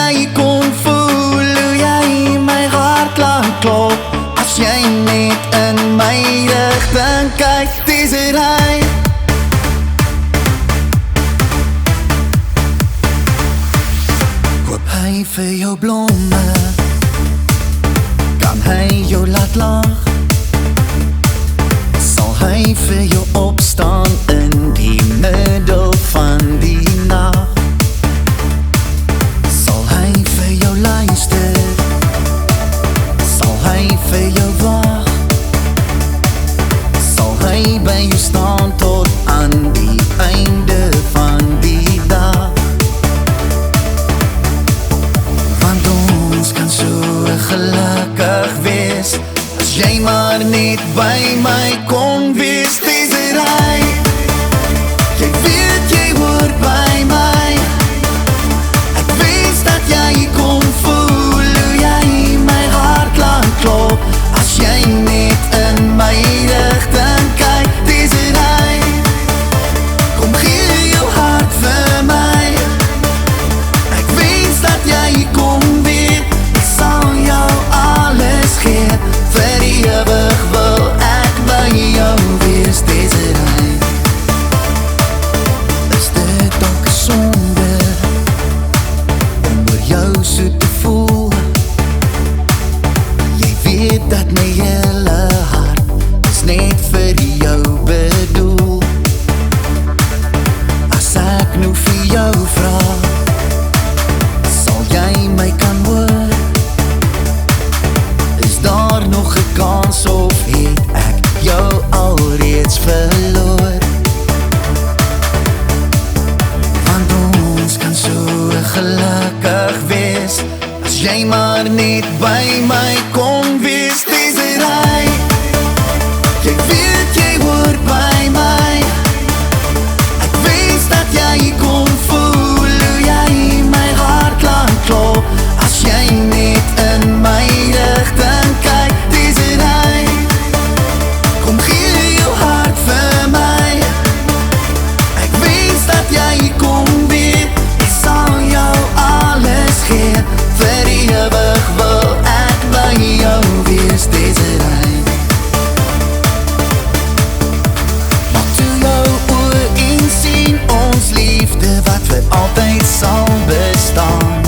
jy kon voel hoe jy my hart laat klop. As jy net in my rigting kyk, dis hy. Koop hy vir jou blomme, kan hy jou laat lag, sal hy vir jou opstaan in die middel van die nag. Sal hy vir jou luister, sal hy vir jou wag, sal hy by jou staan tot aan die einde van die dag. Want ons kan so gelukkig wees, as jy maar net by my kon wees, dis hy. Jy weet jy hoor by my, ek wens dat jy kon voel hoe jy my hart laat klop. As jy net in my rigting kyk, dis hy. Kom gee jou hart vir my, ek wens dat jy kon weet, ek sal jou alles gee, vir ewig wil ek by jou wees, dis hy. Is dit ook 'n sonde om oor jou so te voel? Jy weet dat my hele hart is net vir jou bedoel. As ek nou vir jou vra, sal jy my kan hoor? Is daar nog 'n kans of het ek jou alreeds verloor? Want ons kan so gelukkig wees, as jy maar net by my kon wees, dis hy. Jy weet jy hoor by my, ek wens dat jy kon voel hoe jy my hart laat klop. As jy net in my rigting kyk, dis hy. Kom gee jou hart vir my, ek wens dat jy kon weet, ek sal jou alles gee, vir ewig wil ek by jou wees, dis hy. Maak toe jou oë en sien ons liefde wat vir altyd sal bestaan.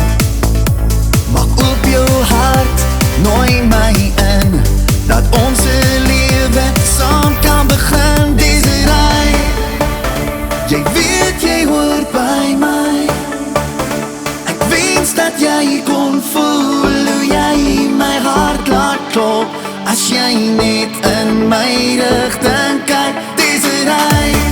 Maak oop jou hart, nooi my in, dat ons lewe saam kan begin, dis hy. Jy weet jy hoor by my, ek wens dat jy kon voel hoe jy my hart laat klop. As jy net in my rigting kyk, dis hy.